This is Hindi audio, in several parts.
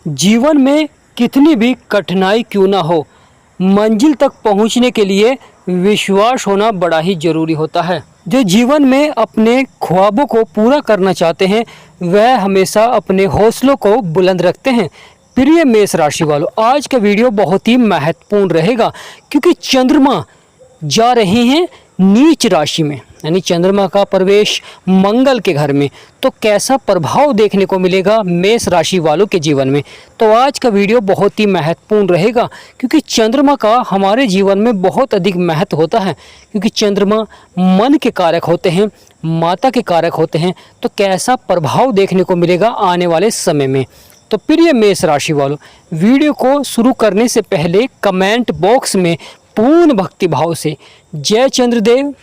जीवन में कितनी भी कठिनाई क्यों ना हो, मंजिल तक पहुंचने के लिए विश्वास होना बड़ा ही ज़रूरी होता है। जो जीवन में अपने ख्वाबों को पूरा करना चाहते हैं वह हमेशा अपने हौसलों को बुलंद रखते हैं। प्रिय मेष राशि वालों, आज का वीडियो बहुत ही महत्वपूर्ण रहेगा क्योंकि चंद्रमा जा रहे हैं नीच राशि में, यानी चंद्रमा का प्रवेश मंगल के घर में। तो कैसा प्रभाव देखने को मिलेगा मेष राशि वालों के जीवन में, तो आज का वीडियो बहुत ही महत्वपूर्ण रहेगा क्योंकि चंद्रमा का हमारे जीवन में बहुत अधिक महत्व होता है। क्योंकि चंद्रमा मन के कारक होते हैं, माता के कारक होते हैं। तो कैसा प्रभाव देखने को मिलेगा आने वाले समय में। तो प्रिय मेष राशि वालों, वीडियो को शुरू करने से पहले कमेंट बॉक्स में पूर्ण भक्ति भाव से जय चंद्रदेव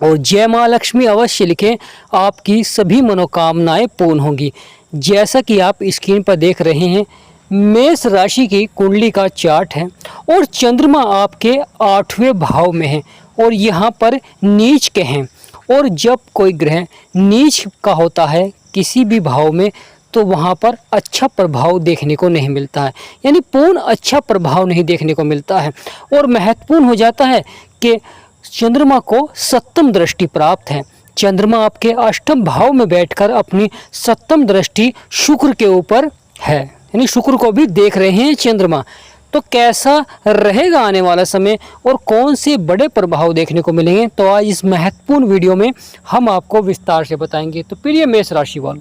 और जय माँ लक्ष्मी अवश्य लिखें। आपकी सभी मनोकामनाएं पूर्ण होंगी। जैसा कि आप स्क्रीन पर देख रहे हैं, मेष राशि की कुंडली का चार्ट है और चंद्रमा आपके 8वें भाव में है और यहाँ पर नीच के हैं। और जब कोई ग्रह नीच का होता है किसी भी भाव में तो वहाँ पर अच्छा प्रभाव देखने को नहीं मिलता है, यानी पूर्ण अच्छा प्रभाव नहीं देखने को मिलता है। और महत्वपूर्ण हो जाता है कि चंद्रमा को सप्तम दृष्टि प्राप्त है। चंद्रमा आपके 8वें भाव में बैठकर अपनी सप्तम दृष्टि शुक्र के ऊपर है, यानी शुक्र को भी देख रहे हैं चंद्रमा। तो कैसा रहेगा आने वाला समय और कौन से बड़े प्रभाव देखने को मिलेंगे, तो आज इस महत्वपूर्ण वीडियो में हम आपको विस्तार से बताएंगे। तो प्रिय मेष राशि वालों,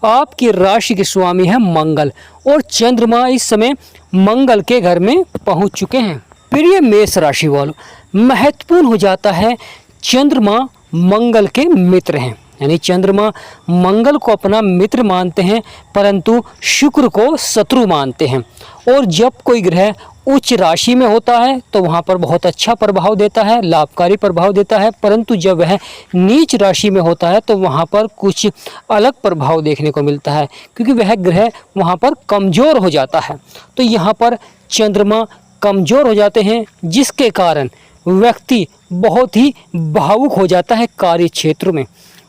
आपकी राशि के स्वामी है मंगल और चंद्रमा इस समय मंगल के घर में पहुंच चुके हैं। प्रिय मेष राशि वालों, महत्वपूर्ण हो जाता है चंद्रमा मंगल के मित्र हैं, यानी चंद्रमा मंगल को अपना मित्र मानते हैं परंतु शुक्र को शत्रु मानते हैं। और जब कोई ग्रह उच्च राशि में होता है तो वहाँ पर बहुत अच्छा प्रभाव देता है, लाभकारी प्रभाव देता है। परंतु जब वह नीच राशि में होता है तो वहाँ पर कुछ अलग प्रभाव देखने को मिलता है क्योंकि वह ग्रह वहाँ पर कमज़ोर हो जाता है। तो यहाँ पर चंद्रमा कमज़ोर हो जाते हैं जिसके कारण व्यक्ति बहुत ही भावुक हो जाता है कार्य क्षेत्र में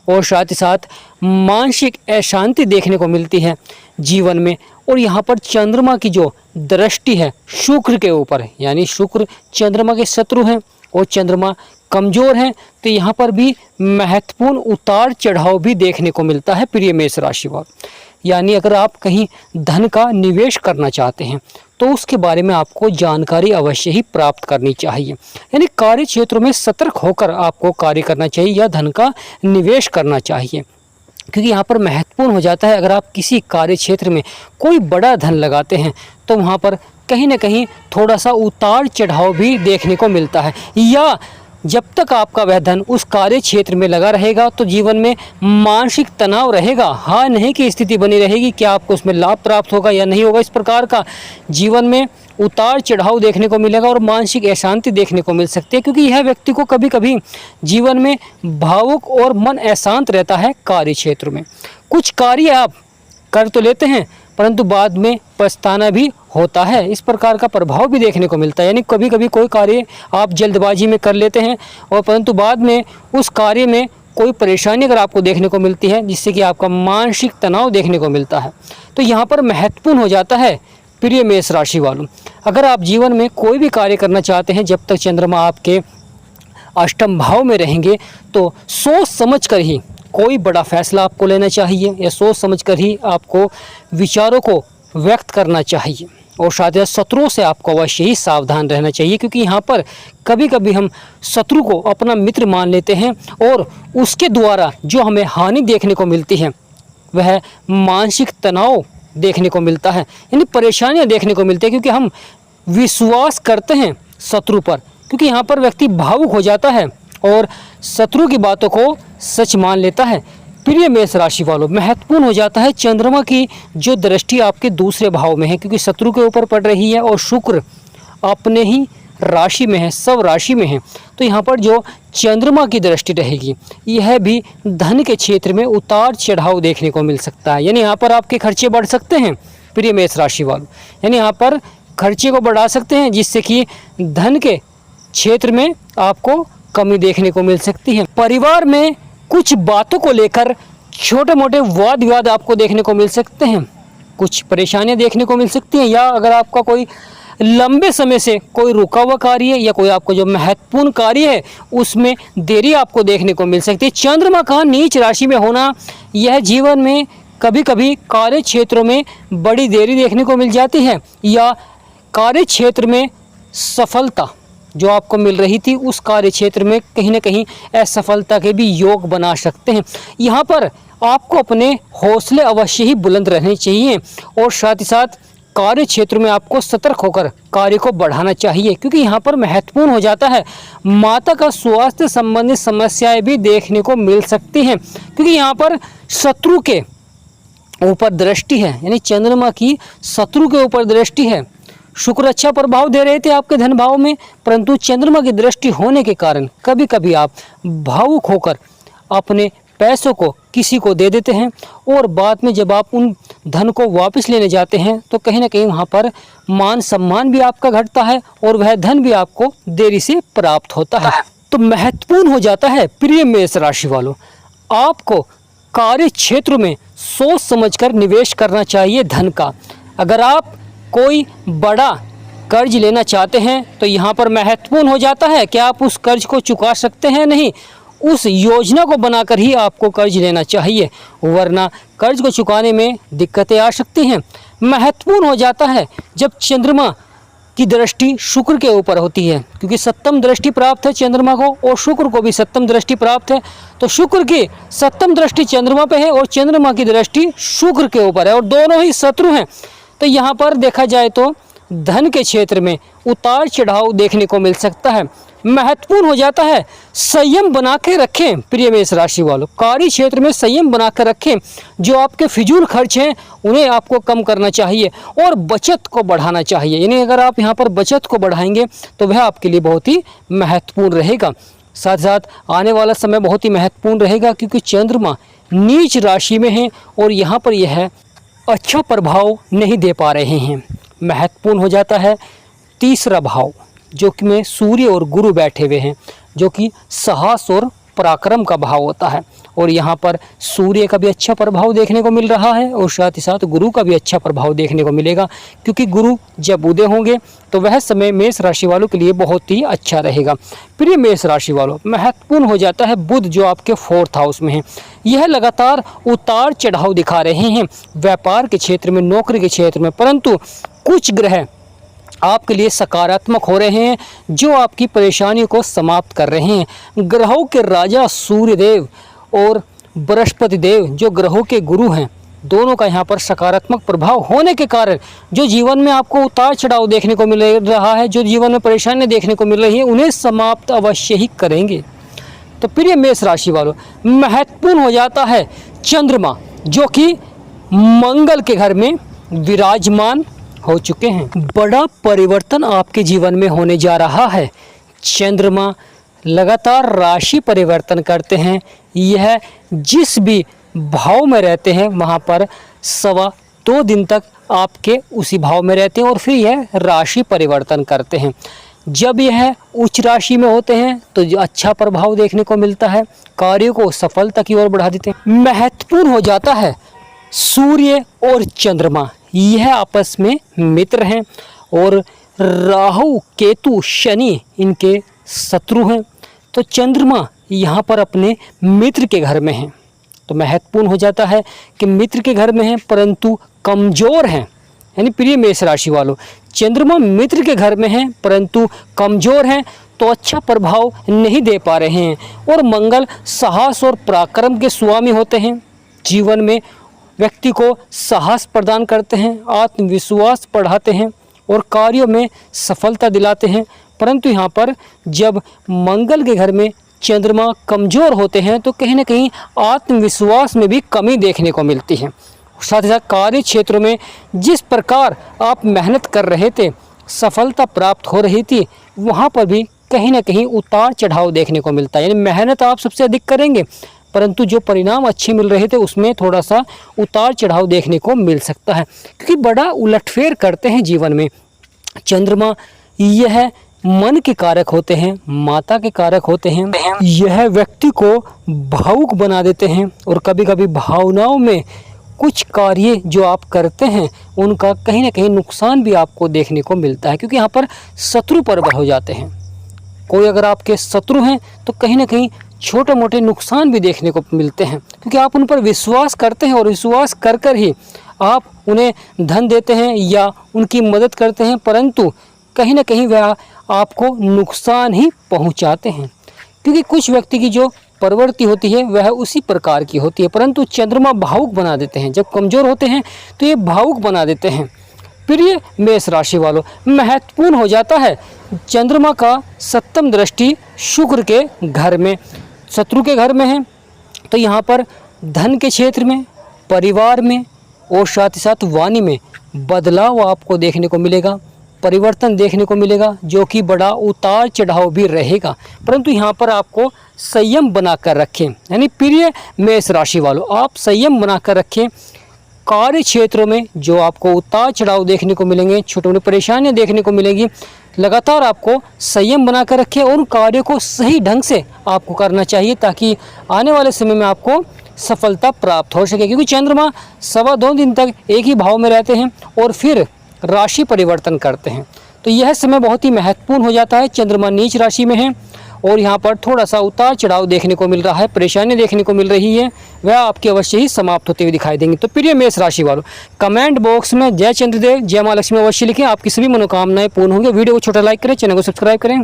और साथ ही साथ मानसिक अशांति देखने को मिलती है जीवन में। और यहाँ पर चंद्रमा की जो दृष्टि है शुक्र के ऊपर है, यानी शुक्र चंद्रमा के शत्रु हैं और चंद्रमा कमज़ोर हैं। तो यहाँ पर भी महत्वपूर्ण उतार चढ़ाव भी देखने को मिलता है प्रिय मेष राशि वालों। यानी अगर आप कहीं धन का निवेश करना चाहते हैं तो उसके बारे में आपको जानकारी अवश्य ही प्राप्त करनी चाहिए, यानी कार्य क्षेत्रों में सतर्क होकर आपको कार्य करना चाहिए या धन का निवेश करना चाहिए। क्योंकि यहाँ पर महत्वपूर्ण हो जाता है अगर आप किसी कार्य क्षेत्र में कोई बड़ा धन लगाते हैं तो वहाँ पर कहीं ना कहीं थोड़ा सा उतार चढ़ाव भी देखने को मिलता है। या जब तक आपका वह धन उस कार्य क्षेत्र में लगा रहेगा तो जीवन में मानसिक तनाव रहेगा, हाँ नहीं की स्थिति बनी रहेगी कि आपको उसमें लाभ प्राप्त होगा या नहीं होगा। इस प्रकार का जीवन में उतार चढ़ाव देखने को मिलेगा और मानसिक अशांति देखने को मिल सकती है क्योंकि यह व्यक्ति को कभी कभी जीवन में भावुक और मन अशांत रहता है कार्य क्षेत्र में। कुछ कार्य आप कर तो लेते हैं परंतु बाद में पछताना भी होता है, इस प्रकार का प्रभाव भी देखने को मिलता है। यानी कभी कभी कोई कार्य आप जल्दबाजी में कर लेते हैं और परंतु बाद में उस कार्य में कोई परेशानी अगर आपको देखने को मिलती है जिससे कि आपका मानसिक तनाव देखने को मिलता है। तो यहाँ पर महत्वपूर्ण हो जाता है प्रिय मेष राशि वालों, अगर आप जीवन में कोई भी कार्य करना चाहते हैं जब तक चंद्रमा आपके 8वें भाव में रहेंगे तो सोच समझ कर ही कोई बड़ा फैसला आपको लेना चाहिए या सोच समझकर ही आपको विचारों को व्यक्त करना चाहिए। और साथ ही शत्रुओं से आपको अवश्य ही सावधान रहना चाहिए क्योंकि यहाँ पर कभी कभी हम शत्रु को अपना मित्र मान लेते हैं और उसके द्वारा जो हमें हानि देखने को मिलती है वह मानसिक तनाव देखने को मिलता है, यानी परेशानियाँ देखने को मिलती है क्योंकि हम विश्वास करते हैं शत्रु पर। क्योंकि यहाँ पर व्यक्ति भावुक हो जाता है और शत्रु की बातों को सच मान लेता है। प्रिय मेष राशि वालों, महत्वपूर्ण हो जाता है चंद्रमा की जो दृष्टि आपके 2 भाव में है क्योंकि शत्रु के ऊपर पड़ रही है और शुक्र अपने ही राशि में है, सब राशि में है। तो यहाँ पर जो चंद्रमा की दृष्टि रहेगी यह भी धन के क्षेत्र में उतार चढ़ाव देखने को मिल सकता है, यानी यहाँ पर आपके खर्चे बढ़ सकते हैं प्रिय मेष राशि वालों, यानी यहाँ पर खर्चे को बढ़ा सकते हैं जिससे कि धन के क्षेत्र में आपको कमी देखने को मिल सकती है। परिवार में कुछ बातों को लेकर छोटे मोटे वाद विवाद आपको देखने को मिल सकते हैं। कुछ परेशानियां देखने को मिल सकती हैं, या अगर आपका कोई लंबे समय से कोई रुका हुआ कार्य या कोई आपको जो महत्वपूर्ण कार्य है उसमें देरी आपको देखने को मिल सकती है। चंद्रमा का नीच राशि में होना यह जीवन में कभी कभी कार्य क्षेत्रों में बड़ी देरी देखने को मिल जाती है, या कार्य क्षेत्र में सफलता जो आपको मिल रही थी उस कार्य क्षेत्र में कहीं ना कहीं असफलता के भी योग बना सकते हैं। यहाँ पर आपको अपने हौसले अवश्य ही बुलंद रहने चाहिए और साथ ही साथ कार्य क्षेत्र में आपको सतर्क होकर कार्य को बढ़ाना चाहिए, क्योंकि यहाँ पर महत्वपूर्ण हो जाता है माता का स्वास्थ्य संबंधित समस्याएं भी देखने को मिल सकती हैं, क्योंकि यहाँ पर शत्रु के ऊपर दृष्टि है, यानी चंद्रमा की शत्रु के ऊपर दृष्टि है। शुक्र अच्छा प्रभाव दे रहे थे आपके धन भाव में, परंतु चंद्रमा की दृष्टि होने के कारण कभी कभी आप भावुक होकर अपने पैसों को किसी को दे देते हैं और बाद में जब आप उन धन को वापस लेने जाते हैं तो कहीं ना कहीं वहाँ पर मान सम्मान भी आपका घटता है और वह धन भी आपको देरी से प्राप्त होता है। तो महत्वपूर्ण हो जाता है प्रिय मेष राशि वालों, आपको कार्य क्षेत्र में सोच समझकर निवेश करना चाहिए धन का। अगर आप कोई बड़ा कर्ज लेना चाहते हैं तो यहाँ पर महत्वपूर्ण हो जाता है कि आप उस कर्ज को चुका सकते हैं नहीं, उस योजना को बनाकर ही आपको कर्ज लेना चाहिए, वरना कर्ज को चुकाने में दिक्कतें आ सकती हैं। महत्वपूर्ण हो जाता है जब चंद्रमा की दृष्टि शुक्र के ऊपर होती है, क्योंकि सप्तम दृष्टि प्राप्त है चंद्रमा को और शुक्र को भी सप्तम दृष्टि प्राप्त है। तो शुक्र की सप्तम दृष्टि चंद्रमा पे है और चंद्रमा की दृष्टि शुक्र के ऊपर है और दोनों ही शत्रु हैं। तो यहाँ पर देखा जाए तो धन के क्षेत्र में उतार चढ़ाव देखने को मिल सकता है। महत्वपूर्ण हो जाता है संयम बना के रखें प्रिय मेष राशि वालों, कार्य क्षेत्र में संयम बना कर रखें। जो आपके फिजूल खर्च हैं उन्हें आपको कम करना चाहिए और बचत को बढ़ाना चाहिए, यानी अगर आप यहाँ पर बचत को बढ़ाएंगे तो वह आपके लिए बहुत ही महत्वपूर्ण रहेगा। साथ साथ आने वाला समय बहुत ही महत्वपूर्ण रहेगा, क्योंकि चंद्रमा नीच राशि में है और यहाँ पर यह अच्छा प्रभाव नहीं दे पा रहे हैं। महत्वपूर्ण हो जाता है तीसरा भाव, जो कि में सूर्य और गुरु बैठे हुए हैं, जो कि साहस और पराक्रम का भाव होता है। और यहाँ पर सूर्य का भी अच्छा प्रभाव देखने को मिल रहा है और साथ ही साथ गुरु का भी अच्छा प्रभाव देखने को मिलेगा, क्योंकि गुरु जब उदय होंगे तो वह समय मेष राशि वालों के लिए बहुत ही अच्छा रहेगा। प्रिय मेष राशि वालों, महत्वपूर्ण हो जाता है बुध जो आपके 4th हाउस में है, यह लगातार उतार चढ़ाव दिखा रहे हैं व्यापार के क्षेत्र में, नौकरी के क्षेत्र में, परंतु कुछ ग्रह आपके लिए सकारात्मक हो रहे हैं जो आपकी परेशानियों को समाप्त कर रहे हैं। ग्रहों के राजा सूर्यदेव और बृहस्पति देव जो ग्रहों के गुरु हैं, दोनों का यहाँ पर सकारात्मक प्रभाव होने के कारण जो जीवन में आपको उतार चढ़ाव देखने को मिल रहा है, जो जीवन में परेशानियाँ देखने को मिल रही हैं, उन्हें समाप्त अवश्य ही करेंगे। तो प्रिय मेष राशि वालों, महत्वपूर्ण हो जाता है चंद्रमा जो कि मंगल के घर में विराजमान हो चुके हैं। बड़ा परिवर्तन आपके जीवन में होने जा रहा है। चंद्रमा लगातार राशि परिवर्तन करते हैं, यह जिस भी भाव में रहते हैं वहाँ पर 2.25 दिन तक आपके उसी भाव में रहते हैं और फिर यह राशि परिवर्तन करते हैं। जब यह उच्च राशि में होते हैं तो जो अच्छा प्रभाव देखने को मिलता है, कार्यों को सफलता की ओर बढ़ा देते हैं। महत्वपूर्ण हो जाता है सूर्य और चंद्रमा, यह आपस में मित्र हैं और राहु केतु शनि इनके शत्रु हैं। तो चंद्रमा यहाँ पर अपने मित्र के घर में हैं, तो महत्वपूर्ण हो जाता है कि मित्र के घर में हैं परंतु कमज़ोर हैं। यानी प्रिय मेष राशि वालों, चंद्रमा मित्र के घर में हैं परंतु कमज़ोर हैं, तो अच्छा प्रभाव नहीं दे पा रहे हैं। और मंगल साहस और पराक्रम के स्वामी होते हैं, जीवन में व्यक्ति को साहस प्रदान करते हैं, आत्मविश्वास बढ़ाते हैं और कार्यों में सफलता दिलाते हैं। परंतु यहाँ पर जब मंगल के घर में चंद्रमा कमज़ोर होते हैं तो कहीं ना कहीं आत्मविश्वास में भी कमी देखने को मिलती है। साथ ही साथ कार्य क्षेत्रों में जिस प्रकार आप मेहनत कर रहे थे, सफलता प्राप्त हो रही थी, वहाँ पर भी कहीं ना कहीं उतार चढ़ाव देखने को मिलता है। यानी मेहनत आप सबसे अधिक करेंगे परंतु जो परिणाम अच्छे मिल रहे थे उसमें थोड़ा सा उतार चढ़ाव देखने को मिल सकता है, क्योंकि बड़ा उलटफेर करते हैं जीवन में। चंद्रमा यह मन के कारक होते हैं, माता के कारक होते हैं, यह व्यक्ति को भावुक बना देते हैं और कभी कभी भावनाओं में कुछ कार्य जो आप करते हैं उनका कहीं ना कहीं नुकसान भी आपको देखने को मिलता है, क्योंकि यहाँ पर शत्रु प्रबल हो जाते हैं। कोई अगर आपके शत्रु हैं तो कहीं ना कहीं छोटे मोटे नुकसान भी देखने को मिलते हैं, क्योंकि आप उन पर विश्वास करते हैं और विश्वास कर कर ही आप उन्हें धन देते हैं या उनकी मदद करते हैं, परंतु कहीं ना कहीं वह आपको नुकसान ही पहुंचाते हैं। क्योंकि कुछ व्यक्ति की जो प्रवृत्ति होती है वह उसी प्रकार की होती है, परंतु चंद्रमा भावुक बना देते हैं। जब कमज़ोर होते हैं तो ये भावुक बना देते हैं। प्रिय मेष राशि वालों, महत्वपूर्ण हो जाता है चंद्रमा का सप्तम दृष्टि शुक्र के घर में, शत्रु के घर में है, तो यहाँ पर धन के क्षेत्र में, परिवार में और साथ ही साथ वाणी में बदलाव आपको देखने को मिलेगा, परिवर्तन देखने को मिलेगा, जो कि बड़ा उतार चढ़ाव भी रहेगा। परंतु यहाँ पर आपको संयम बनाकर रखें, यानी प्रिय मेष राशि वालों आप संयम बनाकर रखें। कार्य क्षेत्रों में जो आपको उतार चढ़ाव देखने को मिलेंगे, छोटी मोटी परेशानियाँ देखने को मिलेंगी, लगातार आपको संयम बनाकर रखें और उन कार्यों को सही ढंग से आपको करना चाहिए, ताकि आने वाले समय में आपको सफलता प्राप्त हो सके। क्योंकि चंद्रमा 2.25 दिन तक एक ही भाव में रहते हैं और फिर राशि परिवर्तन करते हैं, तो यह समय बहुत ही महत्वपूर्ण हो जाता है। चंद्रमा नीच राशि में है और यहाँ पर थोड़ा सा उतार चढ़ाव देखने को मिल रहा है, परेशानी देखने को मिल रही है, वह आपकी अवश्य ही समाप्त होते हुए दिखाई देंगी। तो प्रिय मेष राशि वालों, कमेंट बॉक्स में जय चंद्रदेव जय माँ लक्ष्मी अवश्य लिखें, आपकी सभी मनोकामनाएं पूर्ण होंगे। वीडियो को छोटा लाइक करें, चैनल को सब्सक्राइब करें।